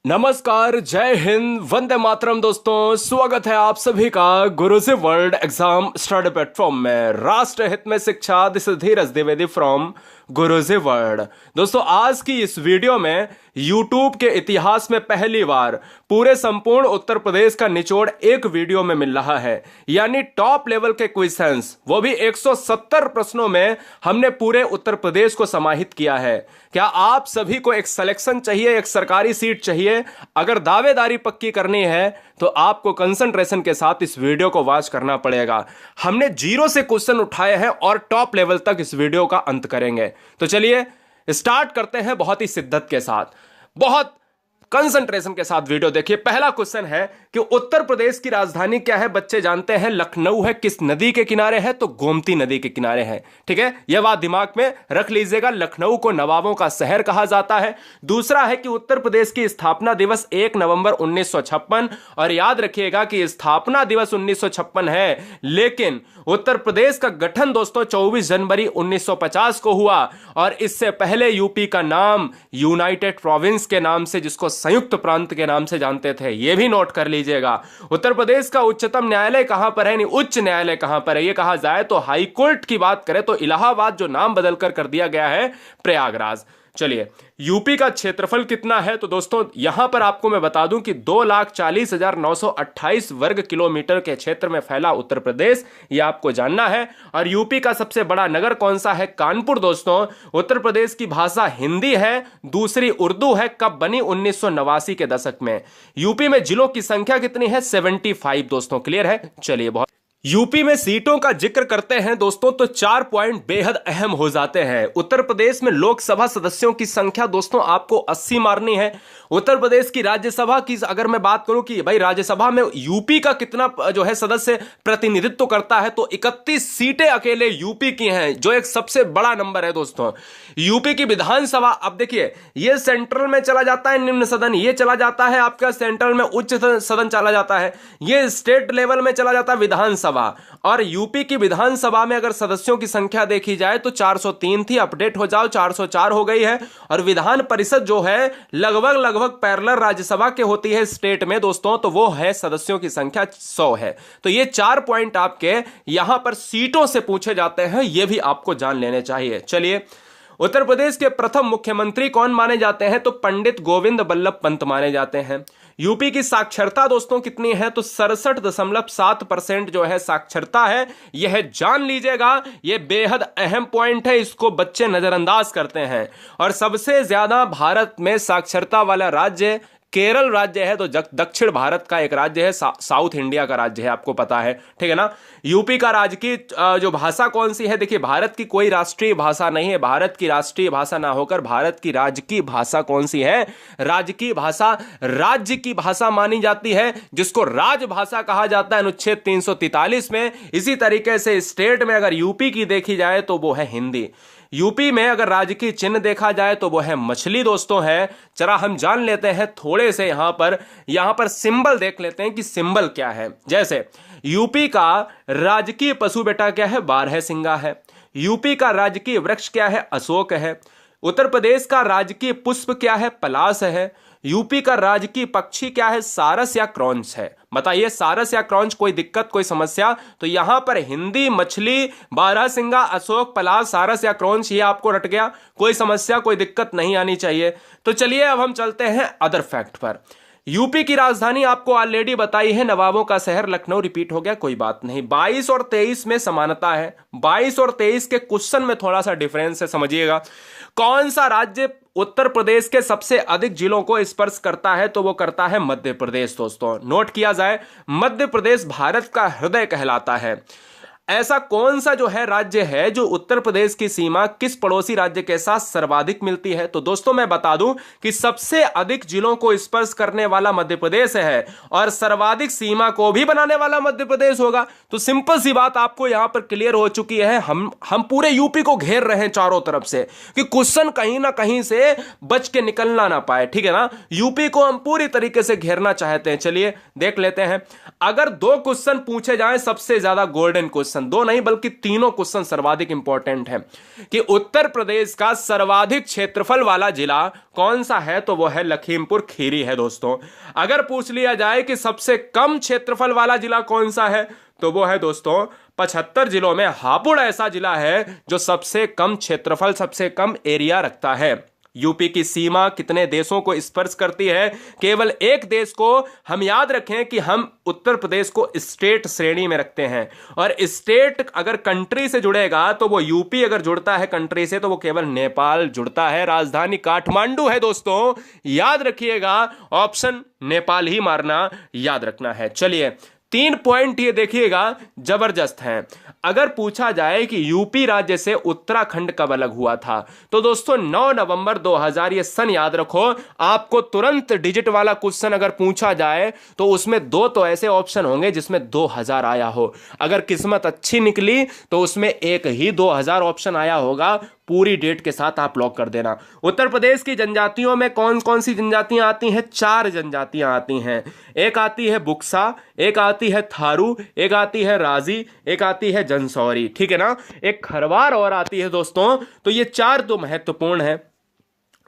नमस्कार, जय हिंद, वंदे मातरम। दोस्तों, स्वागत है आप सभी का गुरुजी वर्ल्ड एग्जाम स्टडी प्लेटफॉर्म में। राष्ट्र हित में शिक्षा, this is Dheeraj Dwivedi from Guruji world. दोस्तों, आज की इस वीडियो में यूट्यूब के इतिहास में पहली बार पूरे संपूर्ण उत्तर प्रदेश का निचोड़ एक वीडियो में मिल रहा है, यानी टॉप लेवल के क्वेश्चंस, वो भी 170 प्रश्नों में हमने पूरे उत्तर प्रदेश को समाहित किया है। क्या आप सभी को एक सिलेक्शन चाहिए, एक सरकारी सीट चाहिए? अगर दावेदारी पक्की करनी है तो आपको कंसंट्रेशन के साथ इस वीडियो को वॉच करना पड़ेगा। हमने जीरो से क्वेश्चन उठाए हैं और टॉप लेवल तक इस वीडियो का अंत करेंगे। तो चलिए स्टार्ट करते हैं बहुत ही शिद्दत के साथ, बहुत कंसंट्रेशन के साथ वीडियो देखिए। पहला क्वेश्चन है कि उत्तर प्रदेश की राजधानी क्या है? बच्चे जानते हैं लखनऊ है। किस नदी के किनारे है? तो गोमती नदी के किनारे है। ठीक है, यह बात दिमाग में रख लीजिएगा। लखनऊ को नवाबों का शहर कहा जाता है। दूसरा है कि उत्तर प्रदेश की स्थापना दिवस 1 नवंबर 1956, और याद रखिएगा कि स्थापना दिवस 1956 है, लेकिन उत्तर प्रदेश का गठन दोस्तों 24 जनवरी 1950 को हुआ। और इससे पहले यूपी का नाम यूनाइटेड प्रोविंस के नाम से, जिसको संयुक्त प्रांत के नाम से जानते थे, यह भी नोट कर लीजिएगा। उत्तर प्रदेश का उच्चतम न्यायालय कहां पर है, नहीं उच्च न्यायालय कहां पर है? यह कहा जाए तो हाई कोर्ट की बात करें तो इलाहाबाद, जो नाम बदलकर कर दिया गया है प्रयागराज। चलिए, यूपी का क्षेत्रफल कितना है? तो दोस्तों यहां पर आपको मैं बता दूं कि 2,40,928 वर्ग किलोमीटर के क्षेत्र में फैला उत्तर प्रदेश, यह आपको जानना है। और यूपी का सबसे बड़ा नगर कौन सा है? कानपुर। दोस्तों, उत्तर प्रदेश की भाषा हिंदी है, दूसरी उर्दू है। कब बनी? 1989 के दशक में। यूपी में जिलों की संख्या कितनी है? 75। दोस्तों क्लियर है? चलिए, बहुत यूपी में सीटों का जिक्र करते हैं दोस्तों तो 4 पॉइंट बेहद अहम हो जाते हैं। उत्तर प्रदेश में लोकसभा सदस्यों की संख्या दोस्तों आपको 80 मारनी है। उत्तर प्रदेश की राज्यसभा की अगर मैं बात करूं कि भाई राज्यसभा में यूपी का कितना जो है सदस्य प्रतिनिधित्व करता है, तो 31 सीटें अकेले यूपी की हैं, जो एक सबसे बड़ा नंबर है दोस्तों। यूपी की विधानसभा, अब देखिए, ये सेंट्रल में चला जाता है निम्न सदन, ये चला जाता है आपका सेंट्रल में उच्च सदन चला जाता है, ये स्टेट लेवल में चला जाता है विधानसभा। और यूपी की विधानसभा में अगर सदस्यों की संख्या देखी जाए तो 403 थी, अपडेट हो जाओ 404 हो गई है। और विधान परिषद जो है लगभग पैरेलल राज्यसभा के होती है स्टेट में दोस्तों, तो वो है सदस्यों की संख्या 100 है। तो ये 4 पॉइंट आपके यहां पर सीटों से पूछे जाते हैं, ये भी आपको जान लेने चाहिए। चलिए, उत्तर प्रदेश के प्रथम मुख्यमंत्री कौन माने जाते हैं? तो पंडित गोविंद बल्लभ पंत माने जाते हैं। यूपी की साक्षरता दोस्तों कितनी है? तो 67.7% जो है साक्षरता है। यह जान लीजिएगा, यह बेहद अहम पॉइंट है, इसको बच्चे नजरअंदाज करते हैं। और सबसे ज्यादा भारत में साक्षरता वाला राज्य केरल राज्य है, तो दक्षिण भारत का एक राज्य है, साउथ इंडिया का राज्य है, आपको पता है, ठीक है ना। यूपी का राजकीय जो भाषा कौन सी है? देखिए, भारत की कोई राष्ट्रीय भाषा नहीं है, भारत की राष्ट्रीय भाषा ना होकर भारत की राजकीय भाषा कौन सी है? राजकीय भाषा राज्य की भाषा मानी जाती है, जिसको राजभाषा कहा जाता है अनुच्छेद 343 में। इसी तरीके से स्टेट में अगर यूपी की देखी जाए तो वो है हिंदी। यूपी में अगर राजकीय चिन्ह देखा जाए तो वो है मछली दोस्तों है। जरा हम जान लेते हैं थोड़े से, यहां पर सिंबल देख लेते हैं कि सिंबल क्या है। जैसे यूपी का राजकीय पशु बेटा क्या है? बारहसिंगा है। यूपी का राजकीय वृक्ष क्या है? अशोक है। उत्तर प्रदेश का राजकीय पुष्प क्या है? पलाश है। यूपी का राजकीय पक्षी क्या है? सारस या क्रॉन्च है। बताइए, सारस या क्रॉन्च, कोई दिक्कत, कोई समस्या? तो यहां पर हिंदी, मछली, बारहसिंगा, अशोक, पलाश, सारस या क्रॉन्च, ये आपको रट गया, कोई समस्या, कोई दिक्कत नहीं आनी चाहिए। तो चलिए अब हम चलते हैं अदर फैक्ट पर। यूपी की राजधानी आपको ऑलरेडी बताई है, नवाबों का शहर लखनऊ, रिपीट हो गया, कोई बात नहीं। 22 और 23 में समानता है, 22 और 23 के क्वेश्चन में थोड़ा सा डिफरेंस है, समझिएगा। कौन सा राज्य उत्तर प्रदेश के सबसे अधिक जिलों को स्पर्श करता है? तो वो करता है मध्य प्रदेश। दोस्तों नोट किया जाए, मध्य प्रदेश भारत का हृदय कहलाता है। ऐसा कौन सा जो है राज्य है जो उत्तर प्रदेश की सीमा किस पड़ोसी राज्य के साथ सर्वाधिक मिलती है? तो दोस्तों मैं बता दूं कि सबसे अधिक जिलों को स्पर्श करने वाला मध्य प्रदेश है, और सर्वाधिक सीमा को भी बनाने वाला मध्य प्रदेश होगा। तो सिंपल सी बात आपको यहां पर क्लियर हो चुकी है। हम पूरे यूपी को घेर रहे हैं चारों तरफ से, कि क्वेश्चन कहीं ना कहीं से बच के निकलना ना पाए, ठीक है ना। यूपी को हम पूरी तरीके से घेरना चाहते हैं। चलिए देख लेते हैं। अगर 2 क्वेश्चन पूछे जाएं सबसे ज्यादा गोल्डन क्वेश्चन, क्वेश्चन, दो नहीं बल्कि तीनों क्वेश्चन सर्वाधिक इंपॉर्टेंट है कि उत्तर प्रदेश का सर्वाधिक क्षेत्रफल वाला जिला कौन सा है, तो वो है लखीमपुर खीरी है दोस्तों। अगर पूछ लिया जाए कि सबसे कम क्षेत्रफल वाला जिला कौन सा है, तो वो है दोस्तों 75 जिलों में हापुड़ ऐसा जिला है जो सबसे कम क्षेत्रफल, सबसे कम एरिया रखता है। यूपी की सीमा कितने देशों को स्पर्श करती है? केवल एक देश को। हम याद रखें कि हम उत्तर प्रदेश को स्टेट श्रेणी में रखते हैं, और स्टेट अगर कंट्री से जुड़ेगा तो वो यूपी, अगर जुड़ता है कंट्री से तो वो केवल नेपाल जुड़ता है। राजधानी काठमांडू है दोस्तों, याद रखिएगा, ऑप्शन नेपाल ही मारना याद रखना है। चलिए 3 पॉइंट ये देखिएगा जबरदस्त हैं। अगर पूछा जाए कि यूपी राज्य से उत्तराखंड कब अलग हुआ था, तो दोस्तों 9 नवंबर 2000, ये सन याद रखो। आपको तुरंत डिजिट वाला क्वेश्चन अगर पूछा जाए तो उसमें 2 तो ऐसे ऑप्शन होंगे जिसमें 2000 आया हो। अगर किस्मत अच्छी निकली तो उसमें एक ही 2000 ऑप्शन आया होगा। पूरी डेट के साथ आप लॉक कर देना। उत्तर प्रदेश की जनजातियों में कौन कौन सी जनजातियां आती हैं? 4 जनजातियां आती हैं। एक आती है बुक्सा, एक आती है थारू, एक आती है राजी, एक आती है जंसौरी, ठीक है ना, एक खरवार और आती है दोस्तों। तो ये 4 तो महत्वपूर्ण है।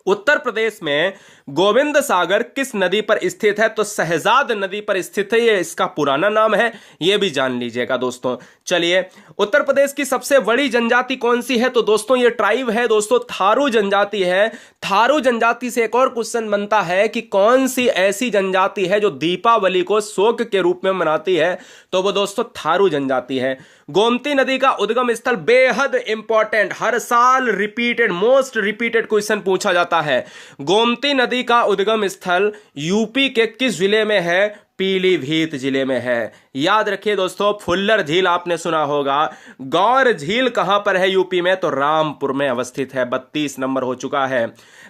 उत्तर प्रदेश में गोविंद सागर किस नदी पर स्थित है? तो शहजाद नदी पर स्थित है, ये इसका पुराना नाम है, ये भी जान लीजिएगा दोस्तों। चलिए, उत्तर प्रदेश की सबसे बड़ी जनजाति कौन सी है? तो दोस्तों ये ट्राइब है दोस्तों, थारू जनजाति है। थारू जनजाति से एक और क्वेश्चन बनता है कि कौन सी ऐसी जनजाति है जो दीपावली को शोक के रूप में मनाती है? तो वो दोस्तों थारू जनजाति है। गोमती नदी का उद्गम स्थल बेहद इंपॉर्टेंट, हर साल रिपीटेड, मोस्ट रिपीटेड क्वेश्चन पूछा जाता है। गोमती नदी का उद्गम स्थल यूपी के किस जिले में है? पीलीभीत जिले में है। याद रखिए दोस्तों, फुल्लर झील आपने सुना होगा। गौर झील कहां पर है यूपी में? तो रामपुर में अवस्थित है। 32 नंबर हो चुका है।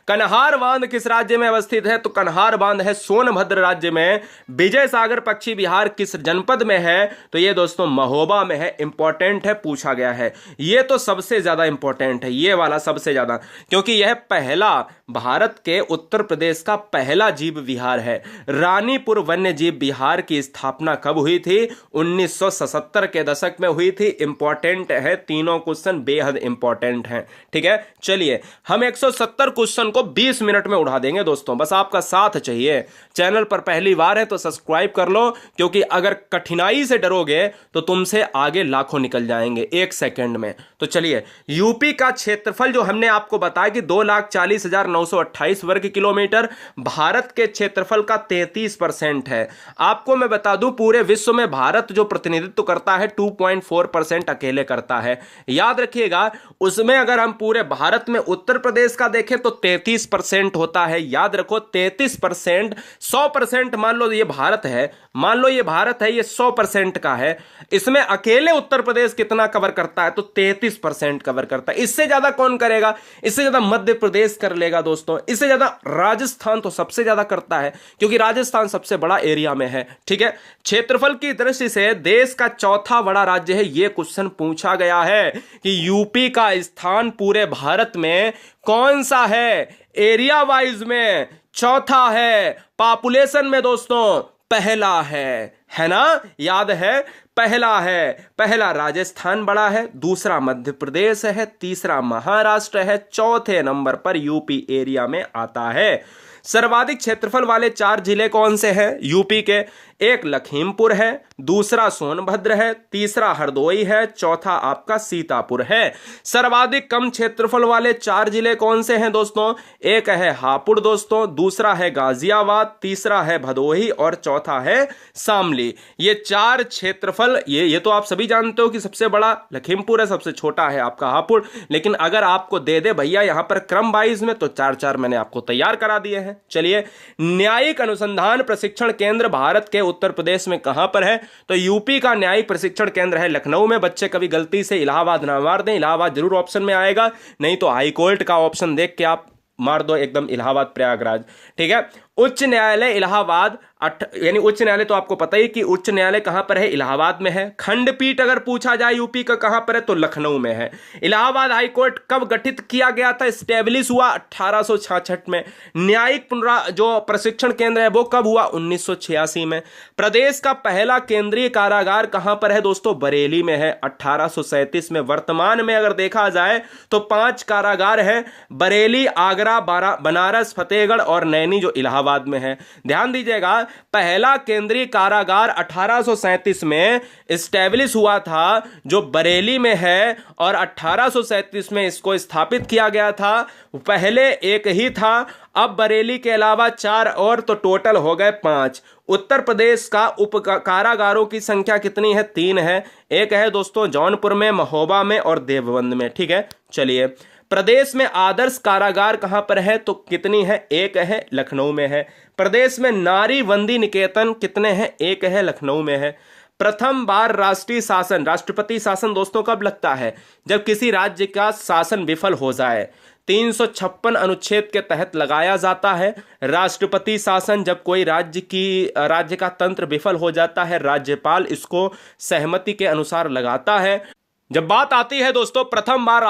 कन्हार बांध किस राज्य में अवस्थित है? तो कन्हार बांध है सोनभद्र राज्य में। विजय सागर पक्षी विहार किस जनपद में है? तो ये दोस्तों महोबा में है। इंपॉर्टेंट है, पूछा गया है। ये तो सबसे ज्यादा इंपॉर्टेंट है, ये वाला सबसे ज्यादा, क्योंकि यह पहला भारत के उत्तर प्रदेश का पहला जीव विहार है। रानीपुर वन्य जीव विहार की स्थापना कब हुई थी? 1977 के दशक में हुई थी। इंपॉर्टेंट है, तीनों क्वेश्चन बेहद इंपॉर्टेंट हैं, ठीक है। चलिए, हम 170 क्वेश्चन को 20 मिनट में उड़ा देंगे दोस्तों, बस आपका साथ चाहिए। चैनल पर पहली बार है तो सब्सक्राइब कर लो, क्योंकि अगर कठिनाई से डरोगे तो तुमसे आगे लाखों निकल जाएंगे 1 सेकंड में। तो चलिए, यूपी का क्षेत्रफल जो हमने आपको बताया कि 2,40,928 वर्ग किलोमीटर, भारत के क्षेत्रफल का 33% है। आपको मैं बता दूं, पूरे विश्व में भारत जो प्रतिनिधित्व करता है 2.4% अकेले करता है। याद रखिएगा, उसमें अगर हम पूरे भारत में उत्तर प्रदेश का देखें तो 33% होता है। याद रखो, 33%, 100% मान लो ये भारत है, मान लो ये भारत है, ये 100% का है। इसमें अकेले उत्तर प्रदेश कितना कवर करता है? तो 33% कवर करता है। इससे ज्यादा कौन करेगा? इससे ज्यादा मध्य प्रदेश कर लेगा दोस्तों। इससे ज्यादा राजस्थान तो सबसे ज्यादा करता है, क्योंकि राजस्थान सबसे बड़ा एरिया में है, ठीक है। क्षेत्रफल की दृष्टि से देश का चौथा बड़ा राज्य है, यह क्वेश्चन पूछा गया है कि यूपी का स्थान पूरे भारत में कौन सा है? एरिया वाइज में चौथा है, पॉपुलेशन में दोस्तों पहला है ना, याद है, पहला है। पहला राजस्थान बड़ा है, दूसरा मध्य प्रदेश है, तीसरा महाराष्ट्र है, चौथे नंबर पर यूपी एरिया में आता है। सर्वाधिक क्षेत्रफल वाले 4 जिले कौन से हैं यूपी के? एक लखीमपुर है, दूसरा सोनभद्र है, तीसरा हरदोई है, चौथा आपका सीतापुर है। सर्वाधिक कम क्षेत्रफल वाले 4 जिले कौन से हैं दोस्तों? एक है हापुड़ दोस्तों, दूसरा है गाजियाबाद, तीसरा है भदोही और चौथा है शामली। ये 4 क्षेत्रफल, ये तो आप सभी जानते हो कि सबसे बड़ा लखीमपुर है, सबसे छोटा है आपका हापुड़। लेकिन अगर आपको दे दे भैया यहां पर क्रम वाइज में, तो 4-4 मैंने आपको तैयार करा दिए हैं। चलिए, न्यायिक अनुसंधान प्रशिक्षण केंद्र भारत के उत्तर प्रदेश में कहां पर है? तो यूपी का न्यायिक प्रशिक्षण केंद्र है लखनऊ में। बच्चे कभी गलती से इलाहाबाद ना मार दें, इलाहाबाद जरूर ऑप्शन में आएगा, नहीं तो हाई कोर्ट का ऑप्शन देख के आप मार दो एकदम इलाहाबाद प्रयागराज, ठीक है। उच्च न्यायालय इलाहाबाद यानी उच्च न्यायालय तो आपको पता ही कि उच्च न्यायालय कहां पर है, इलाहाबाद में है। खंडपीठ अगर पूछा जाए यूपी का कहां पर है तो लखनऊ में है। इलाहाबाद हाईकोर्ट कब गठित किया गया था, स्टेब्लिश हुआ 1866 में। न्यायिक जो प्रशिक्षण केंद्र है वो कब हुआ, 1986 में। प्रदेश का पहला केंद्रीय कारागार कहां पर है दोस्तों, बरेली में है, 1837 में। वर्तमान में अगर देखा जाए तो 5 कारागार हैं, बरेली, आगरा, बनारस, फतेहगढ़ और नैनी जो इलाहाबाद में है। ध्यान दीजिएगा, पहला केंद्रीय कारागार 1837 में स्टैब्लिश हुआ था जो बरेली में है, और 1837 में इसको स्थापित किया गया था। पहले एक ही था, अब बरेली के अलावा 4 और, तो टोटल हो गए 5। उत्तर प्रदेश का उप कारागारों की संख्या कितनी है, 3 है। एक है दोस्तों जौनपुर में, महोबा में और देवबंद में। ठीक है, चलिए। प्रदेश में आदर्श कारागार कहां पर है, तो कितनी है, एक है, लखनऊ में है। प्रदेश में नारी बंदी निकेतन कितने हैं, एक है, लखनऊ में है। प्रथम बार राष्ट्रीय शासन, राष्ट्रपति शासन दोस्तों कब लगता है, जब किसी राज्य का शासन विफल हो जाए। 356 अनुच्छेद के तहत लगाया जाता है राष्ट्रपति शासन। जब कोई राज्य का तंत्र विफल हो जाता है, राज्यपाल इसको सहमति के अनुसार लगाता है। जब बात आती है दोस्तों प्रथम बार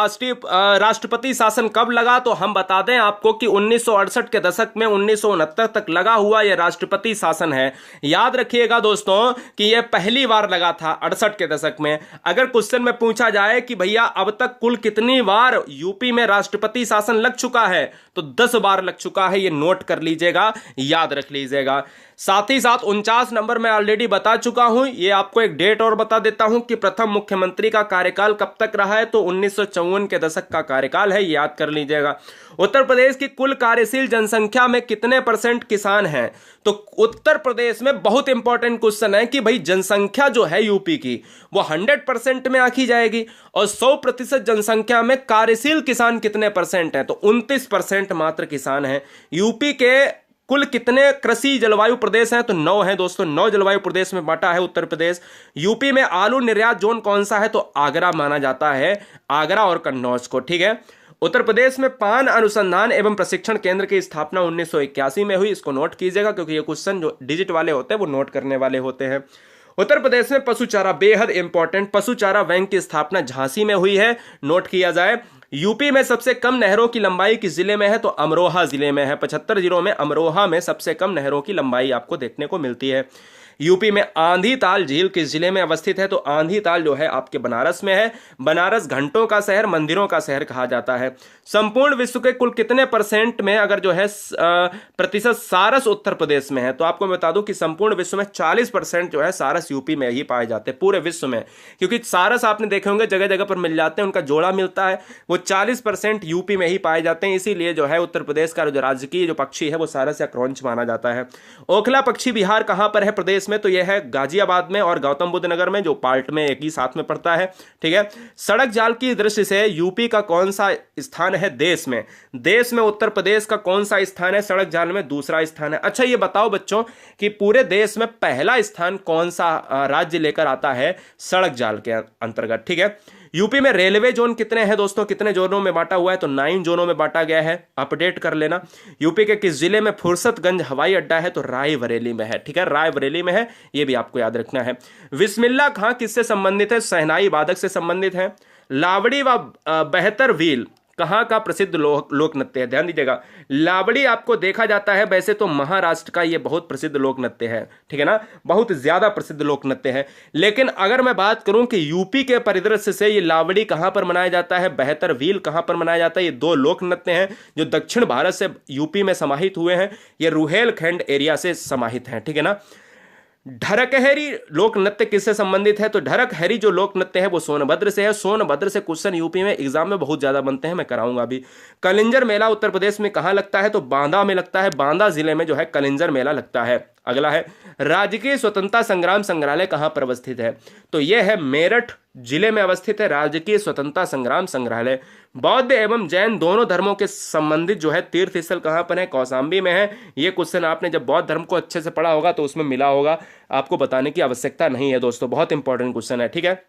राष्ट्रपति शासन कब लगा, तो हम बता दें आपको कि 1968 के दशक में 1969 तक लगा हुआ यह राष्ट्रपति शासन है। याद रखिएगा दोस्तों कि यह पहली बार लगा था 68 के दशक में। अगर क्वेश्चन में पूछा जाए कि भैया अब तक कुल कितनी बार यूपी में राष्ट्रपति शासन लग चुका है, तो 10 बार लग चुका है। ये नोट कर लीजिएगा, याद रख लीजिएगा। साथ ही साथ 49 नंबर में ऑलरेडी बता चुका हूं। ये आपको एक डेट और बता देता हूं कि प्रथम मुख्यमंत्री का कार्यकाल कब तक रहा है, तो 1954 के दशक का कार्यकाल है, याद कर लीजिएगा। उत्तर प्रदेश की कुल कार्यशील जनसंख्या में कितने % किसान हैं, तो उत्तर प्रदेश में बहुत इंपॉर्टेंट क्वेश्चन है कि भाई जनसंख्या जो है यूपी की वो 100% में आंकी जाएगी, और 100% जनसंख्या में कार्यशील किसान कितने % है, तो 29% मात्र किसान हैं। यूपी के कुल कितने कृषि जलवायु प्रदेश हैं, तो 9 हैं दोस्तों। 9 जलवायु प्रदेश में बांटा है उत्तर प्रदेश। यूपी में आलू निर्यात जोन कौन सा है, तो आगरा माना जाता है, आगरा और कन्नौज को। ठीक है। उत्तर प्रदेश में पान अनुसंधान एवं प्रशिक्षण केंद्र की स्थापना 1981 में हुई। इसको नोट कीजिएगा क्योंकि ये क्वेश्चन जो डिजिट वाले होते हैं वो नोट करने वाले होते हैं। उत्तर प्रदेश में पशु चारा बेहद इंपॉर्टेंट, पशु चारा बैंक की स्थापना झांसी में हुई है, नोट किया जाए। यूपी में सबसे कम नहरों की लंबाई किस जिले में है, तो अमरोहा जिले में है। 75 जिलों में अमरोहा में सबसे कम नहरों की लंबाई आपको देखने को मिलती है। यूपी में आंधी ताल झील किस जिले में अवस्थित है, तो आंधी ताल जो है आपके बनारस में है। बनारस घंटों का शहर, मंदिरों का शहर कहा जाता है। संपूर्ण विश्व के कुल कितने % में अगर जो है प्रतिशत सारस उत्तर प्रदेश में है, तो आपको मैं बता दूं कि संपूर्ण विश्व में 40% जो है सारस यूपी में ही पाए जाते हैं, पूरे विश्व में। क्योंकि सारस आपने देखे होंगे जगह जगह पर मिल जाते हैं, उनका जोड़ा मिलता है, वो 40% यूपी में ही पाए जाते हैं। इसीलिए जो है उत्तर प्रदेश का जो राजकीय जो पक्षी है वो सारस या क्रौंच माना जाता है। ओखला पक्षी विहार कहां पर है प्रदेश में, तो यह है गाजियाबाद में और गौतम बुद्ध नगर में, जो पार्ट में एक ही साथ में पड़ता है। ठीक है। सड़क जाल की दृष्टि से यूपी का कौन सा स्थान है देश में, देश में उत्तर प्रदेश का कौन सा स्थान है सड़क जाल में, दूसरा स्थान है। अच्छा ये बताओ बच्चों कि पूरे देश में पहला स्थान कौन सा राज्य लेकर आता है सड़क जाल के अंतर्गत। ठीक है। यूपी में रेलवे जोन कितने हैं दोस्तों, कितने जोनों में बांटा हुआ है, तो 9 जोनों में बांटा गया है, अपडेट कर लेना। यूपी के किस जिले में फुर्सतगंज हवाई अड्डा है, तो रायबरेली में है। ठीक है, रायबरेली में है, ये भी आपको याद रखना है। बिस्मिल्लाह खां किससे संबंधित है, शहनाई वादक से संबंधित है। लावड़ी व बेहतर व्हील कहाँ का प्रसिद्ध लोक नृत्य है, ध्यान दीजिएगा। लावड़ी आपको देखा जाता है वैसे तो महाराष्ट्र का ये बहुत प्रसिद्ध लोक नृत्य है, ठीक है ना, बहुत ज्यादा प्रसिद्ध लोक नृत्य है। लेकिन अगर मैं बात करूं कि यूपी के परिदृश्य से ये लावड़ी कहां पर मनाया जाता है, बेहतर व्हील कहां पर मनाया जाता है, ये 2 लोक नृत्य हैं जो दक्षिण भारत से यूपी में समाहित हुए हैं। ये रुहेलखंड एरिया से समाहित हैं, ठीक है ना। ढरकहरी लोक नृत्य किससे संबंधित है, तो ढरकहरी जो लोक नृत्य है वो सोनभद्र से है। सोनभद्र से क्वेश्चन यूपी में एग्जाम में बहुत ज्यादा बनते हैं, मैं कराऊंगा अभी। कलिंजर मेला उत्तर प्रदेश में कहां लगता है, तो बांदा में लगता है, बांदा जिले में जो है कलिंजर मेला लगता है। अगला है राजकीय स्वतंत्रता संग्राम संग्रहालय कहां पर अवस्थित है, तो यह है मेरठ जिले में अवस्थित है राजकीय स्वतंत्रता संग्राम संग्रहालय। बौद्ध एवं जैन दोनों धर्मों के संबंधित जो है तीर्थ स्थल कहां पर है, कौशाम्बी में है। यह क्वेश्चन आपने जब बौद्ध धर्म को अच्छे से पढ़ा होगा तो उसमें मिला होगा, आपको बताने की आवश्यकता नहीं है दोस्तों, बहुत इंपॉर्टेंट क्वेश्चन है, ठीक है।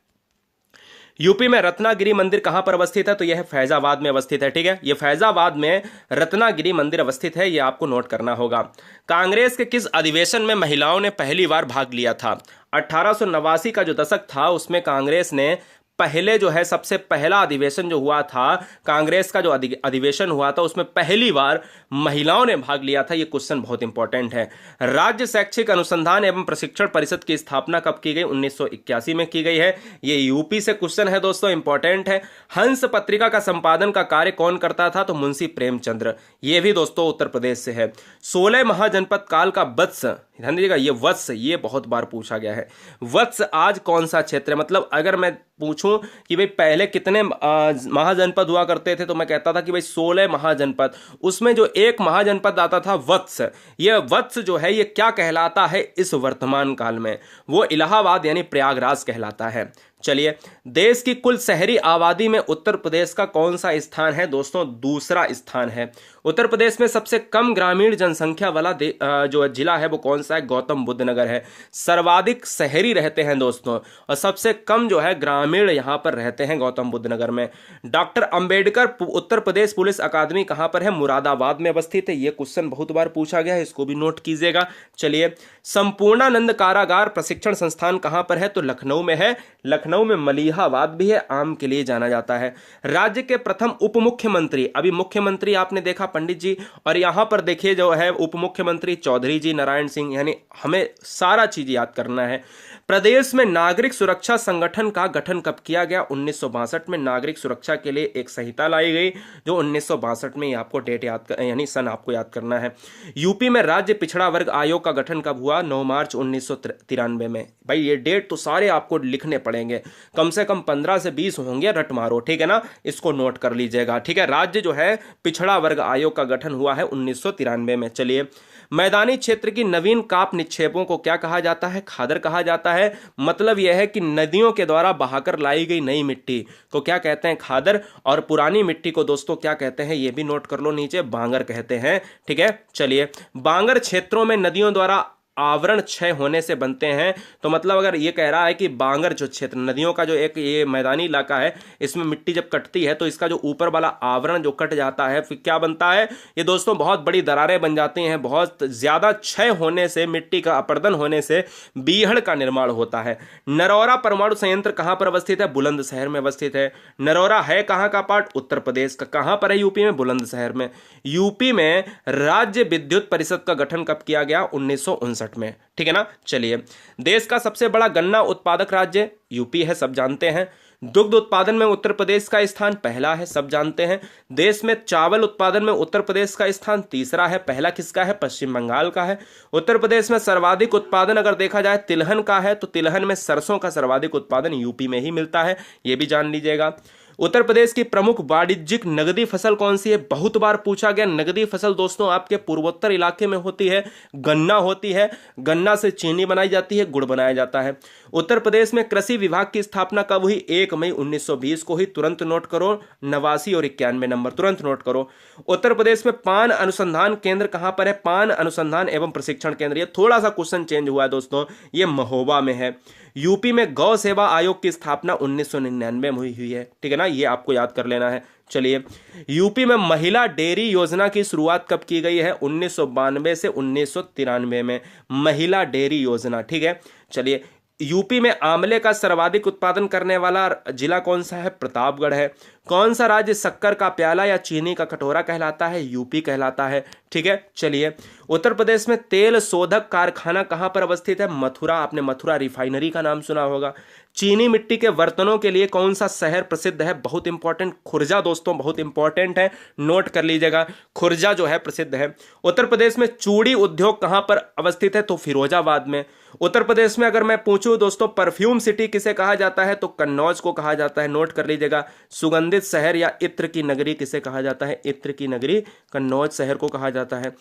यूपी में रत्नागिरी मंदिर कहां पर अवस्थित है? तो यह फैजाबाद में अवस्थित है। ठीक है, यह फैजाबाद में रत्नागिरी मंदिर अवस्थित है, यह आपको नोट करना होगा। कांग्रेस के किस अधिवेशन में महिलाओं ने पहली बार भाग लिया था? 1889 का जो दशक था उसमें कांग्रेस ने पहले जो है सबसे पहला अधिवेशन जो हुआ था, कांग्रेस का जो अधिवेशन हुआ था उसमें पहली बार महिलाओं ने भाग लिया था। ये क्वेश्चन बहुत इंपॉर्टेंट है। राज्य शैक्षिक अनुसंधान एवं प्रशिक्षण परिषद की स्थापना कब की गई? 1981 में की गई है। ये यूपी से क्वेश्चन है दोस्तों, इंपॉर्टेंट है। हंस पत्रिका का संपादन का कार्य कौन करता था? तो मुंशी प्रेमचंद्र। ये भी दोस्तों उत्तर प्रदेश से है। 16 महाजनपद काल का वत्स, ध्यान दीजिएगा, ये वत्स ये बहुत बार पूछा गया है। वत्स आज कौन सा क्षेत्र है? मतलब अगर मैं पूछूं कि भाई पहले कितने महाजनपद हुआ करते थे तो मैं कहता था कि भाई 16 महाजनपद, उसमें जो एक महाजनपद आता था वत्स, ये वत्स जो है ये क्या कहलाता है इस वर्तमान काल में? वो इलाहाबाद यानी प्रयागराज कहलाता है। चलिए, देश की कुल शहरी आबादी में उत्तर प्रदेश का कौन सा स्थान है? दोस्तों दूसरा स्थान है। उत्तर प्रदेश में सबसे कम ग्रामीण जनसंख्या वाला जो जिला है वो कौन सा है? गौतम बुद्ध नगर है। सर्वाधिक शहरी रहते हैं दोस्तों और सबसे कम जो है ग्रामीण यहां पर रहते हैं गौतम बुद्ध नगर में। डॉक्टर अंबेडकर उत्तर प्रदेश पुलिस अकादमी कहां पर है? मुरादाबाद में अवस्थित है। यह क्वेश्चन बहुत बार पूछा गया है, इसको भी नोट कीजिएगा। चलिए, संपूर्णानंद कारागार प्रशिक्षण संस्थान कहां पर है? तो लखनऊ में है। लखनऊ में मलिहाबाद भी है, आम के लिए जाना जाता है। राज्य के प्रथम उप मुख्यमंत्री, अभी मुख्यमंत्री आपने देखा पंडित जी, और यहां पर देखिए जो है उप मुख्यमंत्री चौधरी जी नारायण सिंह, यानी हमें सारा चीज याद करना है। प्रदेश में नागरिक सुरक्षा संगठन का गठन कब किया गया? 1962 में नागरिक सुरक्षा के लिए एक संहिता लाई गई जो 1962 में, आपको डेट याद यानी सन आपको याद करना है। यूपी में राज्य पिछड़ा वर्ग आयोग का गठन कब हुआ? 9 मार्च 1993 में। भाई ये डेट तो सारे आपको लिखने पड़ेंगे, कम से कम 15 से 20 होंगे, रट मारो, ठीक है ना, इसको नोट कर लीजिएगा। ठीक है, राज्य जो है पिछड़ा वर्ग आयोग का गठन हुआ है 1993 में। चलिए, मैदानी क्षेत्र की नवीन काप निक्षेपों को क्या कहा जाता है? खादर कहा जाता है। मतलब यह है कि नदियों के द्वारा बहाकर लाई गई नई मिट्टी को क्या कहते हैं? खादर। और पुरानी मिट्टी को दोस्तों क्या कहते हैं? ये भी नोट कर लो नीचे, बांगर कहते हैं। ठीक है, चलिए, बांगर क्षेत्रों में नदियों द्वारा आवरण क्षय होने से बनते हैं। तो मतलब अगर ये कह रहा है कि बांगर जो क्षेत्र, नदियों का जो एक ये मैदानी इलाका है, इसमें मिट्टी जब कटती है तो इसका जो ऊपर वाला आवरण जो कट जाता है, फिर क्या बनता है ये दोस्तों? बहुत बड़ी दरारें बन जाती हैं। बहुत ज्यादा क्षय होने से, मिट्टी का अपरदन होने से बीहड़ का निर्माण होता है। नरौरा परमाणु संयंत्र कहां पर अवस्थित है? बुलंदशहर में अवस्थित है। नरौरा है कहां का पार्ट? उत्तर प्रदेश का। कहां पर है? यूपी में, बुलंदशहर में। यूपी में राज्य विद्युत परिषद का गठन कब किया गया? 1959 में। ठीक है ना। चलिए, देश का सबसे बड़ा गन्ना उत्पादक राज्य यूपी है, सब जानते हैं। दुग्ध उत्पादन में उत्तर प्रदेश का स्थान पहला है, सब जानते हैं। देश में चावल उत्पादन में उत्तर प्रदेश का स्थान तीसरा है। पहला किसका है? पश्चिम बंगाल का है। उत्तर प्रदेश में सर्वाधिक उत्पादन अगर देखा जाए तिलहन का है, तो तिलहन में सरसों का सर्वाधिक उत्पादन यूपी में ही मिलता है, यह भी जान लीजिएगा। उत्तर प्रदेश की प्रमुख वाणिज्यिक नगदी फसल कौन सी है? बहुत बार पूछा गया। नगदी फसल दोस्तों आपके पूर्वोत्तर इलाके में होती है, गन्ना होती है। गन्ना से चीनी बनाई जाती है, गुड़ बनाया जाता है। उत्तर प्रदेश में कृषि विभाग की स्थापना कब हुई? 1 मई 1920 को हुई। तुरंत नोट करो, 89 और 91 नंबर तुरंत नोट करो। उत्तर प्रदेश में पान अनुसंधान केंद्र कहां पर है? पान अनुसंधान एवं प्रशिक्षण केंद्र, ये थोड़ा सा क्वेश्चन चेंज हुआ है दोस्तों, ये महोबा में है। यूपी में गौ सेवा आयोग की स्थापना 1999 में हुई है। ठीक है ना, ये आपको याद कर लेना है। चलिए, यूपी में महिला डेयरी योजना की शुरुआत कब की गई है? 1992 से 1993 में महिला डेयरी योजना। ठीक है, चलिए, यूपी में आंवले का सर्वाधिक उत्पादन करने वाला जिला कौन सा है? प्रतापगढ़ है। कौन सा राज्य शक्कर का प्याला या चीनी का कटोरा कहलाता है? यूपी कहलाता है। ठीक है, चलिए, उत्तर प्रदेश में तेल शोधक कारखाना कहां पर अवस्थित है? मथुरा। आपने मथुरा रिफाइनरी का नाम सुना होगा। चीनी मिट्टी के बर्तनों के लिए कौन सा शहर प्रसिद्ध है? बहुत इंपॉर्टेंट, खुर्जा दोस्तों, बहुत इंपॉर्टेंट है, नोट कर लीजिएगा, खुर्जा जो है प्रसिद्ध है। उत्तर प्रदेश में चूड़ी उद्योग कहां पर अवस्थित है? तो फिरोजाबाद में। उत्तर प्रदेश में अगर मैं पूछूं दोस्तों परफ्यूम सिटी किसे कहा जाता है? तो कन्नौज को कहा जाता है, नोट कर लीजिएगा। सुगंधित शहर या इत्र की नगरी किसे कहा जाता है? इत्र की नगरी कन्नौज शहर को कहा जाता है।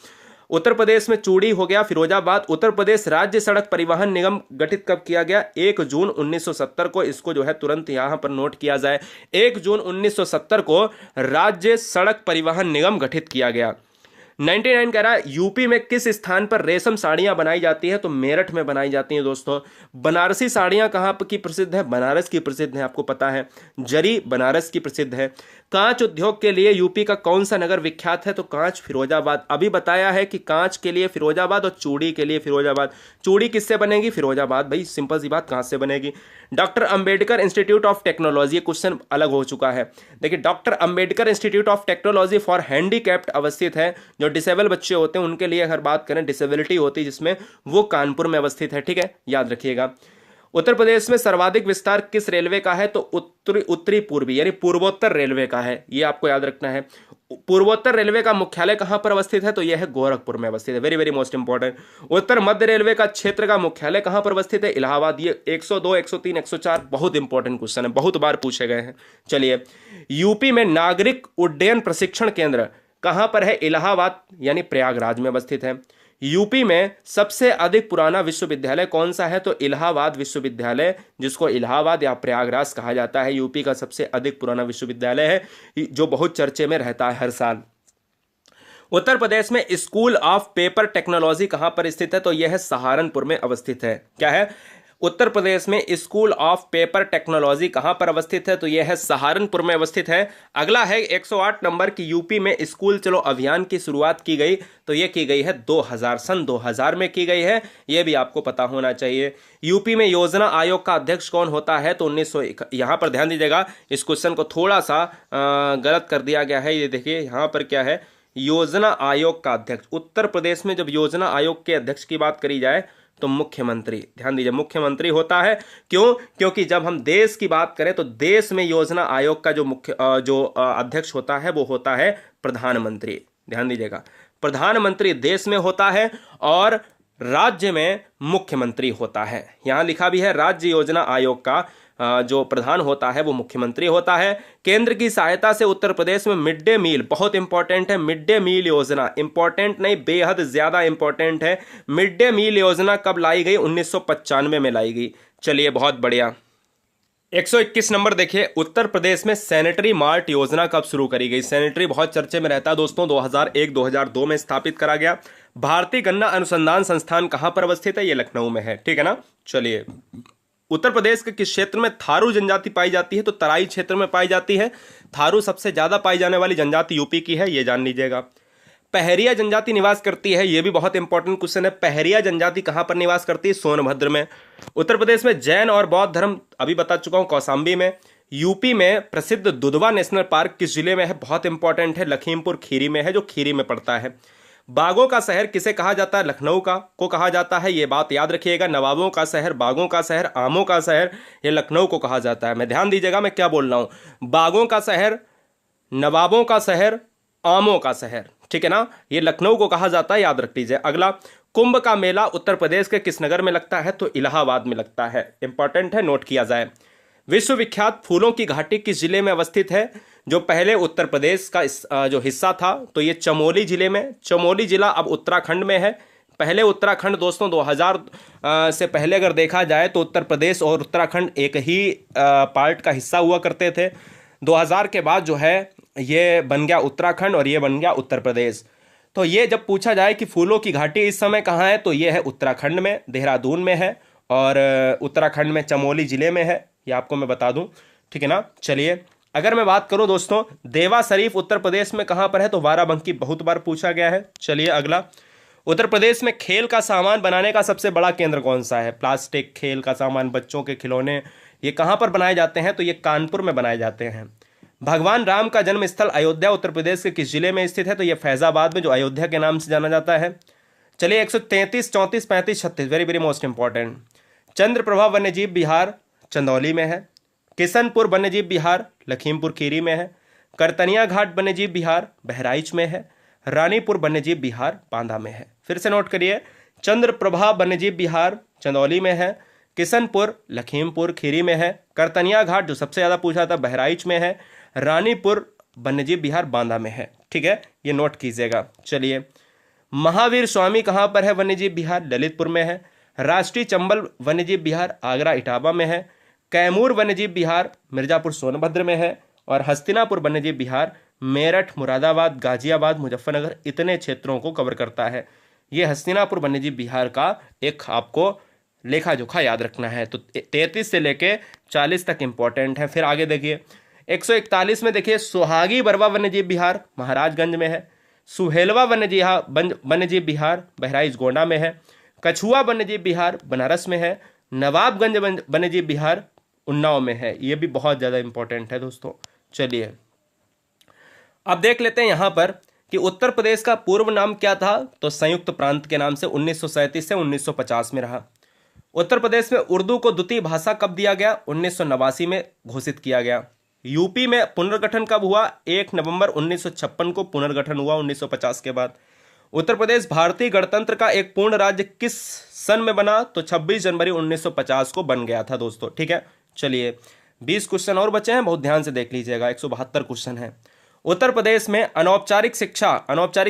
उत्तर प्रदेश में चूड़ी हो गया, फिरोजाबाद। उत्तर प्रदेश राज्य सड़क परिवहन निगम गठित कब किया गया? 1 जून 1970 को। इसको जो है तुरंत यहां पर नोट किया जाए, 1 जून 1970 को राज्य सड़क परिवहन निगम गठित किया गया। 99 कह रहा है यूपी में किस स्थान पर रेशम साड़ियां बनाई जाती है, तो मेरठ में बनाई जाती हैं दोस्तों। बनारसी साड़ियां कहां की प्रसिद्ध है, बनारस की प्रसिद्ध है, आपको पता है। जरी बनारस की प्रसिद्ध है। कांच उद्योग के लिए यूपी का कौन सा नगर विख्यात है, तो कांच फिरोजाबाद। अभी बताया है कि कांच के लिए फिरोजाबाद और चूड़ी के लिए फिरोजाबाद। चूड़ी किससे बनेगी, फिरोजाबाद, भाई सिंपल सी बात, कांच से बनेगी। Doctor Ambedkar institute of technology, ये क्वेश्चन अलग हो चुका है। देखिए doctor Ambedkar institute of technology for handicapped अवस्थित है। जो डिसेबल बच्चे होते हैं उनके लिए अगर बात करें, डिसेबिलिटी होती है जिसमें, वो कानपुर में अवस्थित है। ठीक है, याद रखिएगा। उत्तर प्रदेश में सर्वाधिक विस्तार किस रेलवे का है, तो उत्तरी पूर्वी यानी पूर्वोत्तर रेलवे का है, ये आपको याद रखना है। पूर्वोत्तर रेलवे का मुख्यालय कहां पर अवस्थित है, तो यह है गोरखपुर में अवस्थित है। Very very most important. उत्तर मध्य रेलवे का क्षेत्र का मुख्यालय कहां पर अवस्थित है, इलाहाबाद। ये 102, 103, 104 बहुत इंपॉर्टेंट क्वेश्चन है, बहुत बार पूछे गए हैं। चलिए, यूपी में नागरिक उड्डयन प्रशिक्षण केंद्र कहां पर है, इलाहाबाद यानी प्रयागराज में अवस्थित है। यूपी में सबसे अधिक पुराना विश्वविद्यालय कौन सा है, तो इलाहाबाद विश्वविद्यालय, जिसको इलाहाबाद या प्रयागराज कहा जाता है, यूपी का सबसे अधिक पुराना विश्वविद्यालय है, जो बहुत चर्चे में रहता है हर साल। उत्तर प्रदेश में स्कूल ऑफ पेपर टेक्नोलॉजी कहां पर स्थित है, तो यह है सहारनपुर में अवस्थित है। क्या है, उत्तर प्रदेश में स्कूल ऑफ पेपर टेक्नोलॉजी कहां पर अवस्थित है, तो यह है सहारनपुर में अवस्थित है। अगला है 108 नंबर की, यूपी में स्कूल चलो अभियान की शुरुआत की गई, तो यह की गई है 2000, सन 2000 में की गई है, यह भी आपको पता होना चाहिए। यूपी में योजना आयोग का अध्यक्ष कौन होता है, तो 1900, यहां पर ध्यान दीजिएगा, इस क्वेश्चन को थोड़ा सा गलत कर दिया गया है। ये देखिए यहां पर क्या है, योजना आयोग का अध्यक्ष। उत्तर प्रदेश में जब योजना आयोग के अध्यक्ष की बात करी जाए तो मुख्यमंत्री, ध्यान दीजिए, मुख्यमंत्री होता है। क्यों, क्योंकि जब हम देश की बात करें तो देश में योजना आयोग का जो अध्यक्ष होता है वो होता है प्रधानमंत्री। ध्यान दीजिएगा, प्रधानमंत्री देश में होता है और राज्य में मुख्यमंत्री होता है। यहां लिखा भी है राज्य योजना आयोग का जो प्रधान होता है वो मुख्यमंत्री होता है। केंद्र की सहायता से उत्तर प्रदेश में मिड डे मील, बहुत इंपॉर्टेंट है मिड डे मील योजना, इंपॉर्टेंट नहीं बेहद ज्यादा इंपॉर्टेंट है। मिड डे मील योजना कब लाई गई, 1995 में लाई गई। चलिए बहुत बढ़िया। 121 नंबर देखिए, उत्तर प्रदेश में सैनिटरी मार्ट योजना कब शुरू करी गई। सैनिटरी बहुत चर्चे में रहता है दोस्तों, 2001-2002 में स्थापित करा गया। भारतीय गन्ना अनुसंधान संस्थान कहां पर अवस्थित है, ये लखनऊ में है। ठीक है ना। चलिए, उत्तर प्रदेश के किस क्षेत्र में थारू जनजाति पाई जाती है, तो तराई क्षेत्र में पाई जाती है। थारू सबसे ज्यादा पाई जाने वाली जनजाति यूपी की है, ये जान लीजिएगा। पहरिया जनजाति निवास करती है, यह भी बहुत इंपॉर्टेंट क्वेश्चन है। पहरिया जनजाति कहां पर निवास करती है, सोनभद्र में। उत्तर प्रदेश में जैन और बौद्ध धर्म अभी बता चुका हूं, कौशाम्बी में। यूपी में प्रसिद्ध दुधवा नेशनल पार्क किस जिले में है, बहुत इंपॉर्टेंट है, लखीमपुर खीरी में है, जो खीरी में पड़ता है। बागों का शहर किसे कहा जाता है, लखनऊ को कहा जाता है, ये बात याद रखिएगा। नवाबों का शहर, बागों का शहर, आमों का शहर, ये लखनऊ को कहा जाता है। मैं ध्यान दीजिएगा मैं क्या बोल रहा हूं, बागों का शहर, नवाबों का शहर, आमों का शहर, ठीक है ना, ये लखनऊ को कहा जाता है, याद रख लीजिए। अगला, कुंभ का मेला उत्तर प्रदेश के किस नगर में लगता है, तो इलाहाबाद में लगता है, इंपॉर्टेंट है, नोट किया जाए। विश्वविख्यात फूलों की घाटी किस जिले में अवस्थित है, जो पहले उत्तर प्रदेश का जो हिस्सा था, तो ये चमोली जिले में। चमोली जिला अब उत्तराखंड में है। पहले उत्तराखंड दोस्तों 2000 से पहले अगर देखा जाए तो उत्तर प्रदेश और उत्तराखंड एक ही पार्ट का हिस्सा हुआ करते थे। 2000 के बाद जो है ये बन गया उत्तराखंड और ये बन गया उत्तर प्रदेश। तो ये जब पूछा जाए कि फूलों की घाटी इस समय कहाँ है, तो ये है उत्तराखंड में, देहरादून में है, और उत्तराखंड में चमोली जिले में है, ये आपको मैं बता दूं, ठीक है ना। चलिए, अगर मैं बात करूं दोस्तों देवा शरीफ उत्तर प्रदेश में कहां पर है, तो बाराबंकी, बहुत बार पूछा गया है। चलिए अगला, उत्तर प्रदेश में खेल का सामान बनाने का सबसे बड़ा केंद्र कौन सा है, प्लास्टिक, खेल का सामान, बच्चों के खिलौने, ये कहां पर बनाए जाते हैं, तो ये कानपुर में बनाए जाते हैं। भगवान राम का जन्म स्थल अयोध्या उत्तर प्रदेश के किस जिले में स्थित है, तो ये फैजाबाद में, जो अयोध्या के नाम से जाना जाता है। चलिए 133, 34, 35, 36, very very most important. Chandraprabha वन्यजीव विहार चंदौली में है। किशनपुर वन्यजीव विहार लखीमपुर खीरी में है। करतनिया घाट वन्यजीव विहार बहराइच में है। रानीपुर वन्यजीव विहार बांदा में है। फिर से नोट करिए, चंद्रप्रभा वन्यजीव विहार चंदौली में है, किशनपुर लखीमपुर खीरी में है, करतनिया घाट जो सबसे ज्यादा पूछा था बहराइच में है, रानीपुर वन्यजीव विहार बांदा में है। ठीक है, ये नोट कीजिएगा। चलिए, महावीर स्वामी कहां पर है वन्यजीव विहार, ललितपुर में है। राष्ट्रीय चंबल वन्यजीव विहार आगरा इटावा में है। कैमूर वन्यजीव विहार मिर्जापुर सोनभद्र में है। और हस्तिनापुर वन्यजीव विहार मेरठ, मुरादाबाद, गाजियाबाद, मुजफ्फरनगर, इतने क्षेत्रों को कवर करता है। ये हस्तिनापुर वन्यजीव विहार का एक आपको लेखा जोखा याद रखना है। तो 33 से लेके 40 तक इंपॉर्टेंट है। फिर आगे देखिए 141 में देखिए सुहागी बरवा वन्यजीव विहार महाराजगंज में है। सुहेलवा वन्यजीव विहार बहराइच गोंडा में है। कछुआ वन्यजीव विहार बनारस में है। नवाबगंज वन्यजीव विहार उन्नाव में है। ये भी बहुत ज़्यादा इंपॉर्टेंट है दोस्तों। चलिए अब देख लेते हैं यहाँ पर कि उत्तर प्रदेश का पूर्व नाम क्या था, तो संयुक्त प्रांत के नाम से 1937 से 1950 में रहा। उत्तर प्रदेश में उर्दू को द्वितीय भाषा कब दिया गया, 1989 में घोषित किया गया। यूपी में पुनर्गठन कब हुआ, 1 नवंबर 1956 को पुनर्गठन हुआ 1950 के बाद। उत्तर प्रदेश भारतीय गणतंत्र का एक पूर्ण राज्य किस सन में बना, तो 26 जनवरी 1950 को बन गया था दोस्तों। ठीक है, चलिए 20 क्वेश्चन और बचे हैं, बहुत ध्यान से देख लीजिएगा। 172 क्वेश्चन है। उत्तर प्रदेश में अनौपचारिक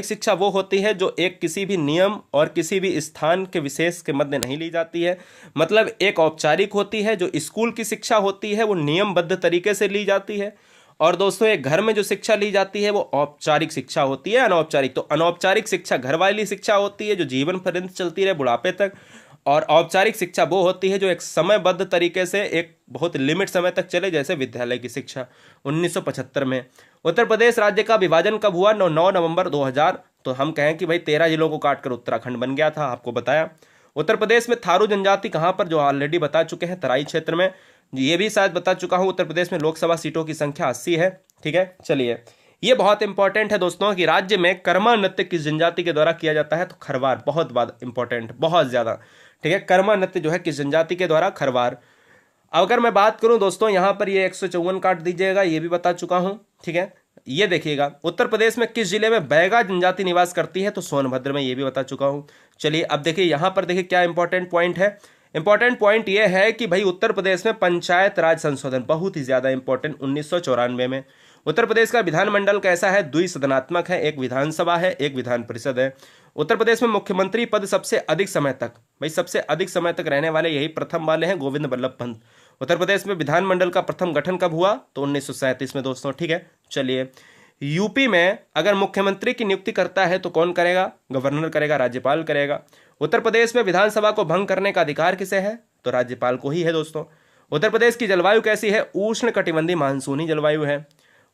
शिक्षा वो होती है जो एक किसी भी नियम और किसी भी स्थान के विशेष के मध्य नहीं ली जाती है। मतलब एक औपचारिक होती है, जो स्कूल की शिक्षा होती है वो नियमबद्ध तरीके से ली जाती है। और दोस्तों एक घर में जो शिक्षा ली जाती है वो औपचारिक शिक्षा होती है। अनौपचारिक, तो अनौपचारिक शिक्षा घर वाली शिक्षा होती है जो जीवन पर्यंत चलती रहे, बुढ़ापे तक। और औपचारिक शिक्षा वो होती है जो एक समयबद्ध तरीके से एक बहुत लिमिट समय तक चले, जैसे विद्यालय की शिक्षा। 1975 में उत्तर प्रदेश राज्य का विभाजन कब हुआ, 9 नवंबर 2000। तो हम कहें कि भाई 13 जिलों को काटकर उत्तराखंड बन गया था, आपको बताया। उत्तर प्रदेश में थारू जनजाति कहाँ पर, जो ऑलरेडी बता चुके हैं, तराई क्षेत्र में। ये भी शायद बता चुका हूँ। उत्तर प्रदेश में लोकसभा सीटों की संख्या 80 है। ठीक है, चलिए ये बहुत इंपॉर्टेंट है दोस्तों कि राज्य में कर्मा नृत्य किस जनजाति के द्वारा किया जाता है, तो खरवार। बहुत बात इंपॉर्टेंट, बहुत ज्यादा। ठीक है, कर्मा नृत्य जो है किस जनजाति के द्वारा, खरवार। अगर मैं बात करूं दोस्तों यहाँ पर ये 154 काट दीजिएगा, ये भी बता चुका हूं। ठीक है, ये देखिएगा उत्तर प्रदेश में किस जिले में बैगा जनजाति निवास करती है, तो सोनभद्र में, ये भी बता चुका हूं। चलिए अब देखिए यहाँ पर देखिए क्या इंपॉर्टेंट पॉइंट है। इंपॉर्टेंट पॉइंट ये है कि भाई उत्तर प्रदेश में पंचायत राज संशोधन बहुत ही ज्यादा इंपॉर्टेंट, 1994 में। उत्तर प्रदेश का विधानमंडल कैसा है, द्विसदनात्मक है, एक विधानसभा है, एक विधान परिषद है। उत्तर प्रदेश में मुख्यमंत्री पद सबसे अधिक समय तक, भाई सबसे अधिक समय तक रहने वाले यही प्रथम वाले हैं, गोविंद बल्लभ पंत। उत्तर प्रदेश में विधानमंडल का प्रथम गठन कब हुआ, तो 1937 में दोस्तों। ठीक है, चलिए यूपी में अगर मुख्यमंत्री की नियुक्ति करता है तो कौन करेगा, गवर्नर करेगा, राज्यपाल करेगा। उत्तर प्रदेश में विधानसभा को भंग करने का अधिकार किसे है, तो राज्यपाल को ही है दोस्तों। उत्तर प्रदेश की जलवायु कैसी है, उष्ण कटिबंधीय मानसूनी जलवायु है।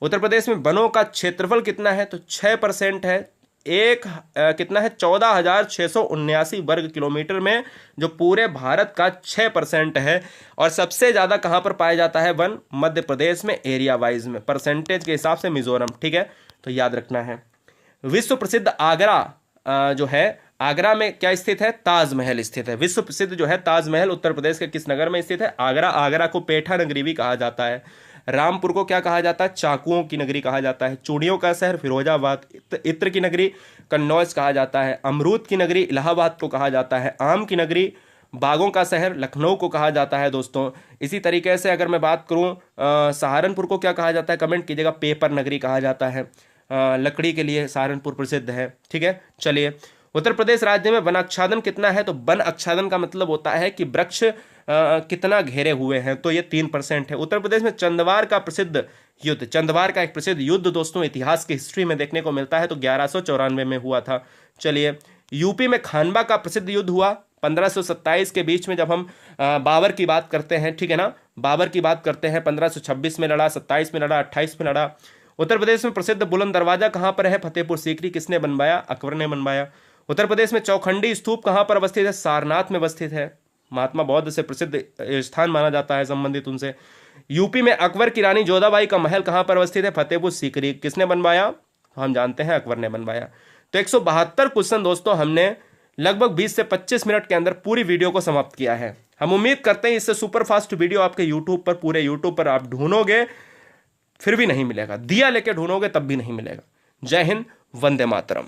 उत्तर प्रदेश में वनों का क्षेत्रफल कितना है, तो 6% है। कितना है, 14,679 वर्ग किलोमीटर में, जो पूरे भारत का 6% है। और सबसे ज्यादा कहां पर पाया जाता है वन, मध्य प्रदेश में, एरिया वाइज में, परसेंटेज के हिसाब से मिजोरम। ठीक है, तो याद रखना है। विश्व प्रसिद्ध आगरा जो है, आगरा में क्या स्थित है, ताजमहल स्थित है। विश्व प्रसिद्ध जो है ताजमहल उत्तर प्रदेश के किस नगर में स्थित है, आगरा। आगरा को पेठा नगरी भी कहा जाता है। रामपुर को क्या कहा जाता है, चाकुओं की नगरी कहा जाता है। चूड़ियों का शहर फिरोजाबाद, इत्र की नगरी कन्नौज कहा जाता है। अमरूद की नगरी इलाहाबाद को कहा जाता है। आम की नगरी, बागों का शहर लखनऊ को कहा जाता है दोस्तों। इसी तरीके से अगर मैं बात करूं सहारनपुर को क्या कहा जाता है, कमेंट कीजिएगा, पेपर नगरी कहा जाता है। लकड़ी के लिए सहारनपुर प्रसिद्ध है। ठीक है, चलिए उत्तर प्रदेश राज्य में वन आच्छादन कितना है, तो वन आच्छादन का मतलब होता है कि वृक्ष कितना घेरे हुए हैं, तो ये 3% है। उत्तर प्रदेश में चंदवार का प्रसिद्ध युद्ध, चंदवार का एक प्रसिद्ध युद्ध दोस्तों इतिहास की हिस्ट्री में देखने को मिलता है, तो 1194 में हुआ था। चलिए यूपी में खानवा का प्रसिद्ध युद्ध हुआ 1527 के बीच में, जब हम बाबर की बात करते हैं। ठीक है ना, बाबर की बात करते हैं, 1526 में लड़ा, 27 में लड़ा, 28 में लड़ा। उत्तर प्रदेश में प्रसिद्ध बुलंद दरवाजा कहां पर है, फतेहपुर सीकरी। किसने बनवाया, अकबर ने बनवाया। उत्तर प्रदेश में चौखंडी स्तूप कहां पर अवस्थित है, सारनाथ में अवस्थित है। महात्मा बौद्ध से प्रसिद्ध स्थान माना जाता है, संबंधित उनसे। यूपी में अकबर की रानी जोधाबाई का महल कहां पर अवस्थित है, फतेहपुर सीकरी। किसने बनवाया, हम जानते हैं अकबर ने बनवाया। तो 172 क्वेश्चन दोस्तों हमने लगभग 20 से 25 मिनट के अंदर पूरी वीडियो को समाप्त किया है। हम उम्मीद करते हैं इससे सुपर फास्ट वीडियो आपके यूट्यूब पर, पूरे यूट्यूब पर आप ढूंढोगे फिर भी नहीं मिलेगा, दिया लेके ढूंढोगे तब भी नहीं मिलेगा। जय हिंद, वंदे मातरम।